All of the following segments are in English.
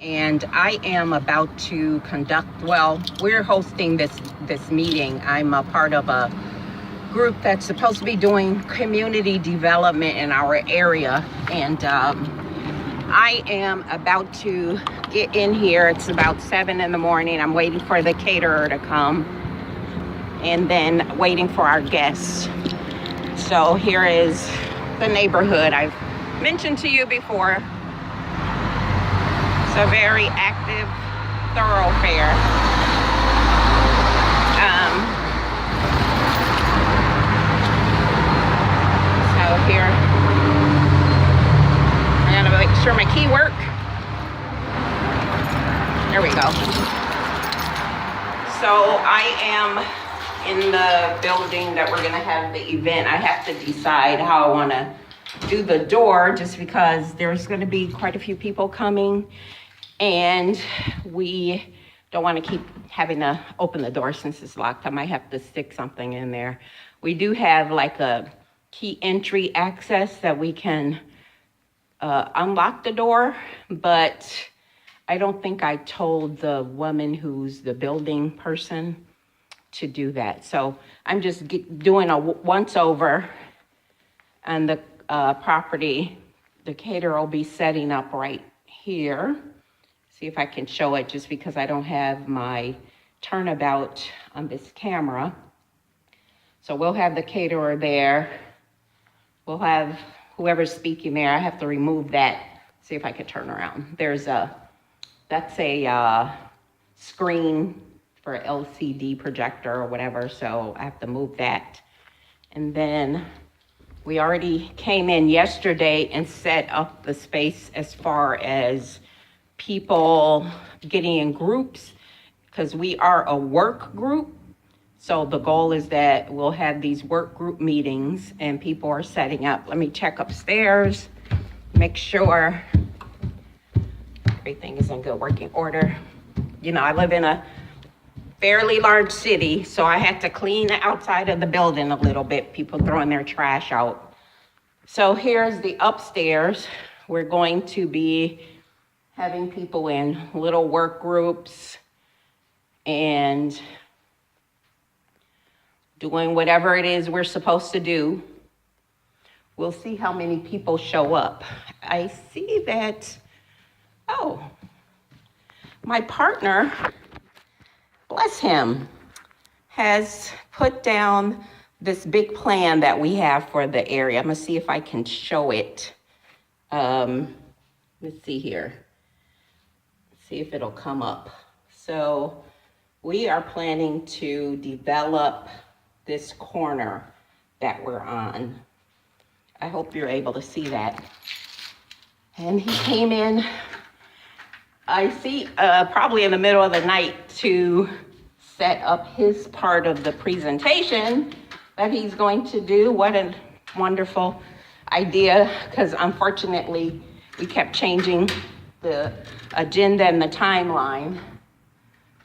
and I am about to conduct, well, we're hosting this meeting. I'm a part of a group that's supposed to be doing community development in our area, and I am about to get in here. It's about 7 in the morning. I'm waiting for the caterer to come and then waiting for our guests. So here is the neighborhood I've mentioned to you before. It's a very active thoroughfare. So here, I gotta make sure my key work. There we go. So I am in the building that we're gonna have the event. I have to decide how I wanna do the door, just because there's gonna be quite a few people coming, and we don't wanna keep having to open the door since it's locked. I might have to stick something in there. We do have like a key entry access that we can unlock the door, but I don't think I told the woman who's the building person to do that. So I'm just doing a once over on the property. The caterer will be setting up right here. See if I can show it, just because I don't have my turnabout on this camera. So we'll have the caterer there. We'll have whoever's speaking there. I have to remove that. See if I can turn around. That's a screen for LCD projector or whatever, so I have to move that. And then we already came in yesterday and set up the space as far as people getting in groups, because we are a work group. So the goal is that we'll have these work group meetings and people are setting up. Let me check upstairs, make sure everything is in good working order. You know, I live in a fairly large city, so I had to clean the outside of the building a little bit, people throwing their trash out. So here's the upstairs. We're going to be having people in little work groups and doing whatever it is we're supposed to do. We'll see how many people show up. I see that, oh, my partner, bless him, has put down this big plan that we have for the area. I'm gonna see if I can show it. Let's see here. See if it'll come up. So we are planning to develop this corner that we're on. I hope you're able to see that. And he came in, I see, probably in the middle of the night to set up his part of the presentation that he's going to do. What a wonderful idea, because unfortunately we kept changing the agenda and the timeline.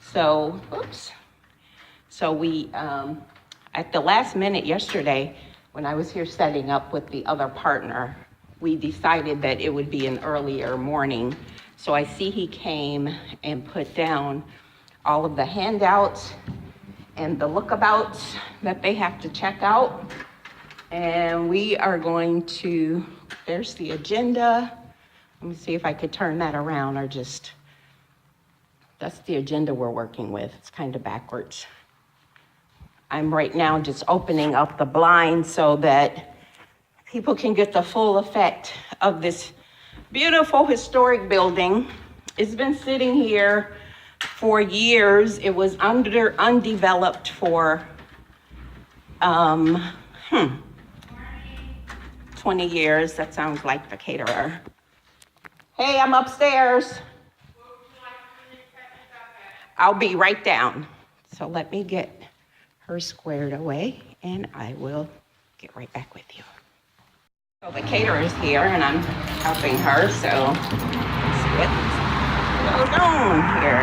So, oops. So we, at the last minute yesterday, when I was here setting up with the other partner, we decided that it would be an earlier morning. So I see he came and put down all of the handouts and the lookabouts that they have to check out. And we are going to, there's the agenda. Let me see if I could turn that around, or just, that's the agenda we're working with. It's kind of backwards. I'm right now just opening up the blinds so that people can get the full effect of this beautiful historic building. It's been sitting here for years. It was undeveloped for 20 years. That sounds like the caterer. Hey, I'm upstairs. I'll be right down. So let me get her squared away and I will get right back with you. So the caterer is here and I'm helping her, so let's see what's going on here.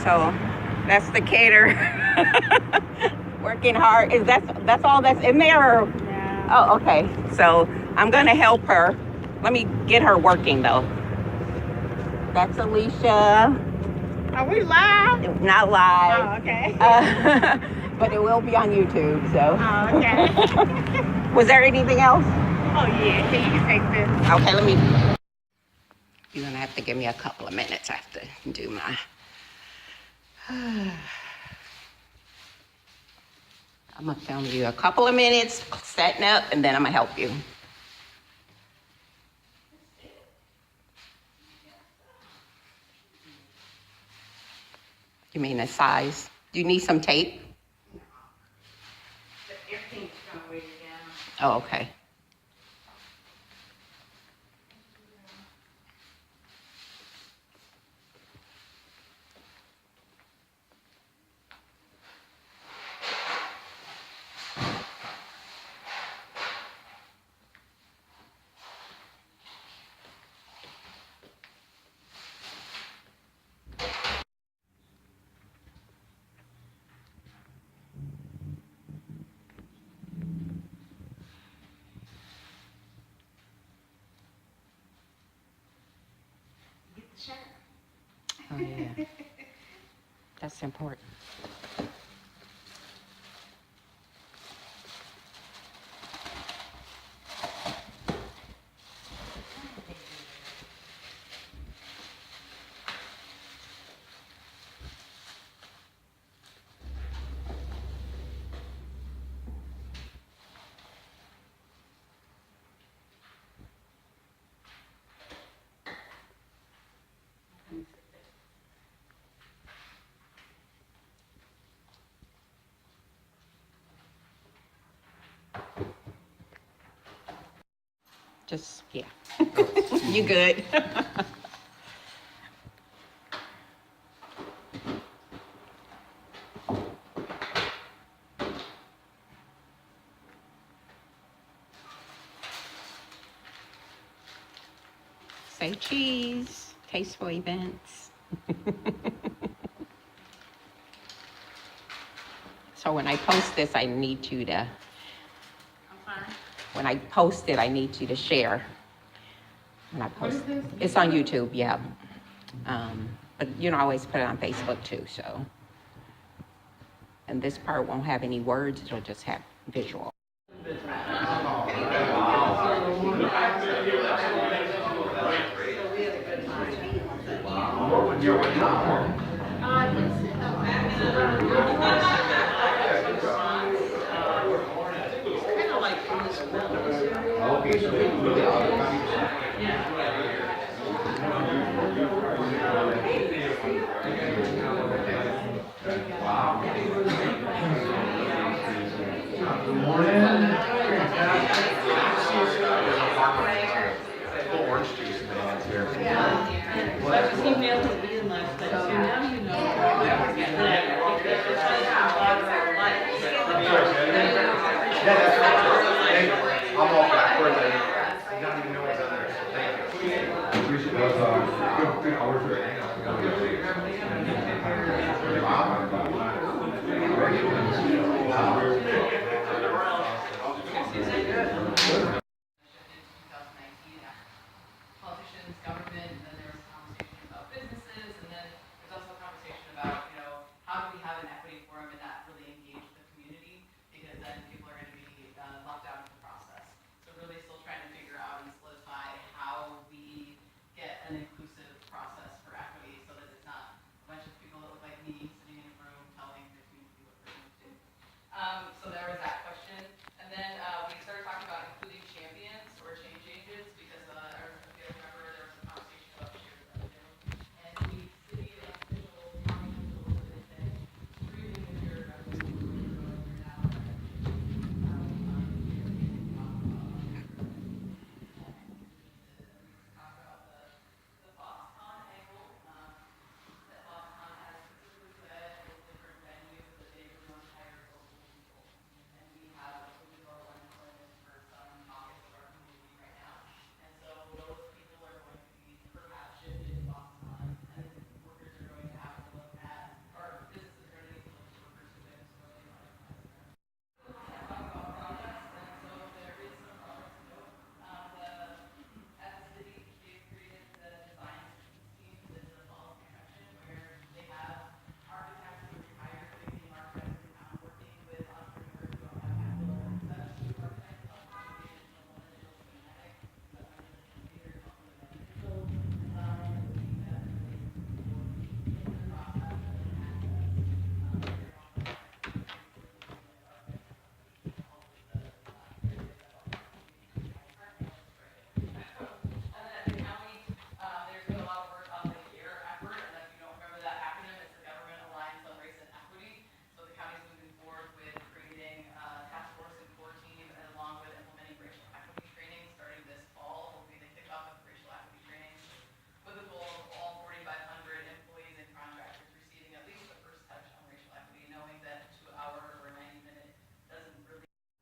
So that's the caterer. working hard. That's all that's in there? Or? Yeah. Oh, okay. So I'm gonna help her. Let me get her working though. That's Alicia. Are we live? Not live. Oh, okay. But it will be on YouTube, so. Oh, okay. Was there anything else? Oh, yeah. Here, you can take this. Okay, let me. You're gonna have to give me a couple of minutes. I have to do my. I'm gonna film you a couple of minutes setting up, and then I'm gonna help you. You mean the size? Do you need some tape? Everything's going to weigh you down. Oh, okay. Get the shirt. Oh, yeah. That's important. Just, yeah. You good? Say cheese. Tasteful events. So when I post this, I need you to. I'm sorry. When I post it, I need you to share. When I post, What is this? it's on YouTube, yeah. But you know, I always put it on Facebook too, so. And this part won't have any words, it'll just have visual. Orange juice in the hands here. I just emailed him Ian last night, so now you know that if it's just water or light. Yeah, that's right. I'm all backwards. I don't even know what's on there. Thank you. Appreciate it. Good hour for the Politicians, government, and then there was a conversation about businesses.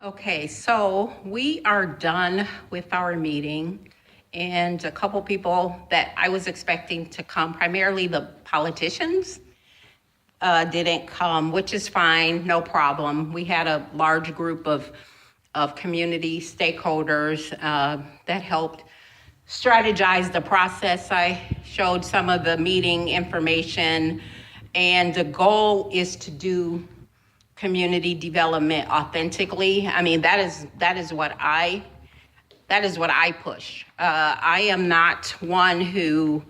Okay, so we are done with our meeting, and a couple people that I was expecting to come, primarily the politicians, didn't come, which is fine, no problem. We had a large group of community stakeholders that helped strategize the process. I showed some of the meeting information, and the goal is to do community development authentically. I mean, that is what I push. I am not one who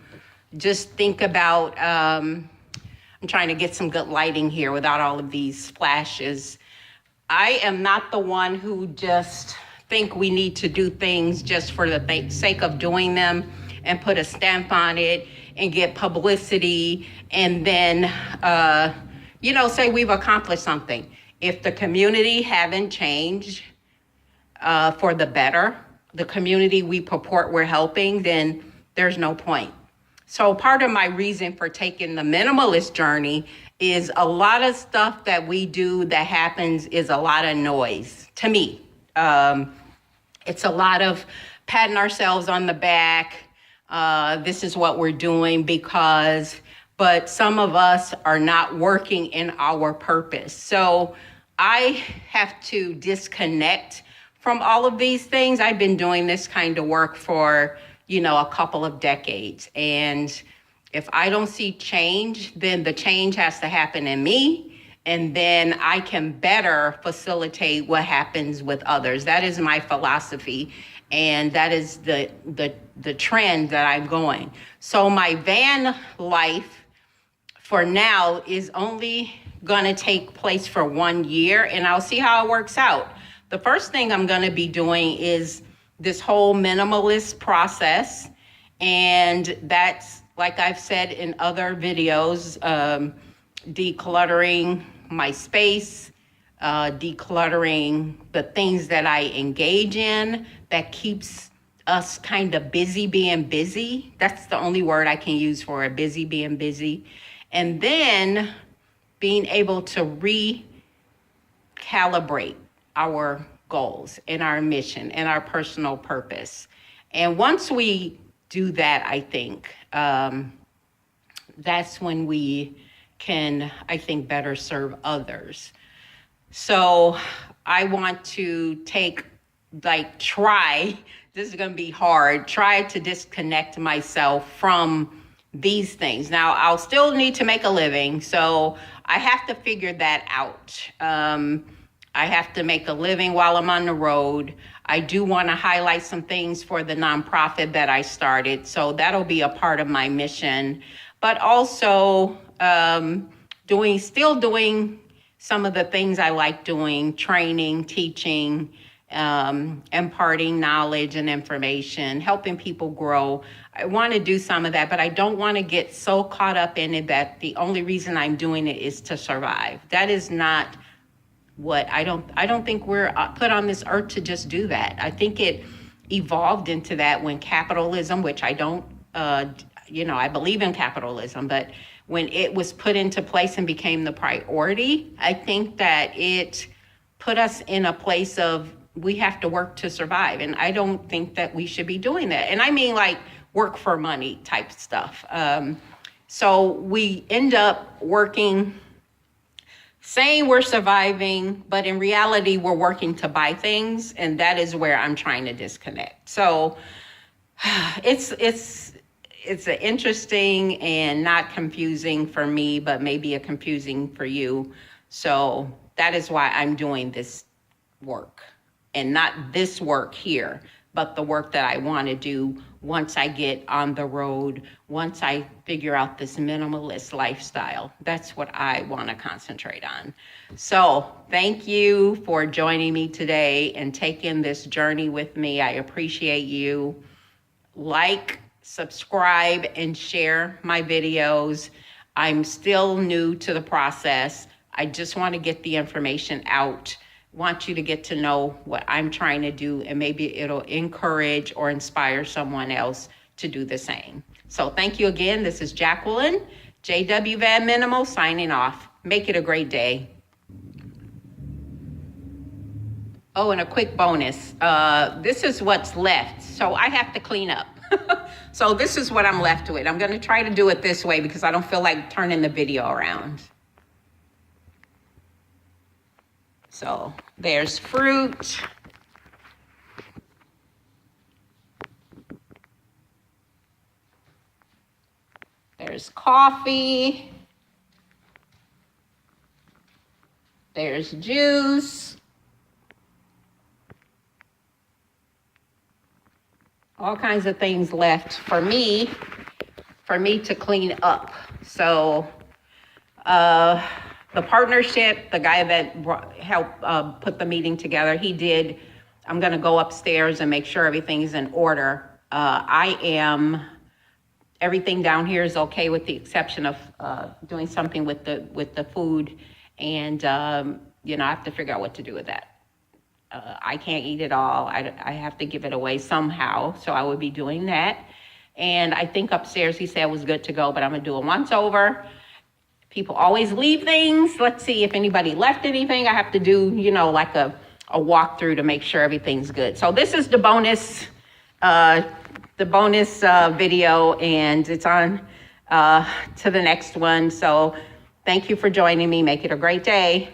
just think about, I'm trying to get some good lighting here without all of these flashes. I am not the one who just think we need to do things just for the sake of doing them and put a stamp on it and get publicity and then, say we've accomplished something. If the community haven't changed for the better, the community we purport we're helping, then there's no point. So part of my reason for taking the minimalist journey is a lot of stuff that we do that happens is a lot of noise to me. It's a lot of patting ourselves on the back. This is what we're doing but some of us are not working in our purpose. So I have to disconnect from all of these things. I've been doing this kind of work for, a couple of decades. And if I don't see change, then the change has to happen in me. And then I can better facilitate what happens with others. That is my philosophy. And that is the trend that I'm going. So my van life for now is only gonna take place for 1 year, and I'll see how it works out. The first thing I'm gonna be doing is this whole minimalist process. And that's, like I've said in other videos, decluttering my space, decluttering the things that I engage in that keeps us kind of busy being busy. That's the only word I can use for it, busy being busy. And then being able to recalibrate our goals and our mission and our personal purpose. And once we do that, I think, that's when we can, I think, better serve others. So I want to try, this is gonna be hard, try to disconnect myself from these things. Now, I'll still need to make a living, so I have to figure that out. I have to make a living while I'm on the road. I do want to highlight some things for the nonprofit that I started, so that'll be a part of my mission. But also still doing some of the things I like doing, training, teaching, imparting knowledge and information, helping people grow. I want to do some of that, but I don't want to get so caught up in it that the only reason I'm doing it is to survive. That is not what I don't think we're put on this earth to just do that. I think it evolved into that when capitalism, which I don't, I believe in capitalism, but when it was put into place and became the priority, I think that it put us in a place of we have to work to survive. And I don't think that we should be doing that. And I mean work for money type stuff. So we end up working, saying we're surviving, but in reality, we're working to buy things. And that is where I'm trying to disconnect. So it's an interesting and not confusing for me, but maybe a confusing for you. So that is why I'm doing this work, and not this work here, but the work that I want to do once I get on the road, once I figure out this minimalist lifestyle. That's what I want to concentrate on. So thank you for joining me today and taking this journey with me. I appreciate you. Like, subscribe, and share my videos. I'm still new to the process. I just want to get the information out. Want you to get to know what I'm trying to do, and maybe it'll encourage or inspire someone else to do the same. So thank you again. This is Jacqueline, JW Van Minimal, signing off. Make it a great day. Oh, and a quick bonus. This is what's left, so I have to clean up. So this is what I'm left with. I'm gonna try to do it this way because I don't feel like turning the video around. So there's fruit. There's coffee. There's juice. All kinds of things left for me to clean up. So the partnership, the guy that helped put the meeting together, he did. I'm gonna go upstairs and make sure everything's in order. Everything down here is okay with the exception of doing something with the food. And, you know, I have to figure out what to do with that. I can't eat it all. I have to give it away somehow. So I would be doing that. And I think upstairs he said it was good to go, but I'm gonna do a once over. People always leave things. Let's see if anybody left anything. I have to do, you know, like a walkthrough to make sure everything's good. So this is the bonus video, and it's on to the next one. So thank you for joining me. Make it a great day.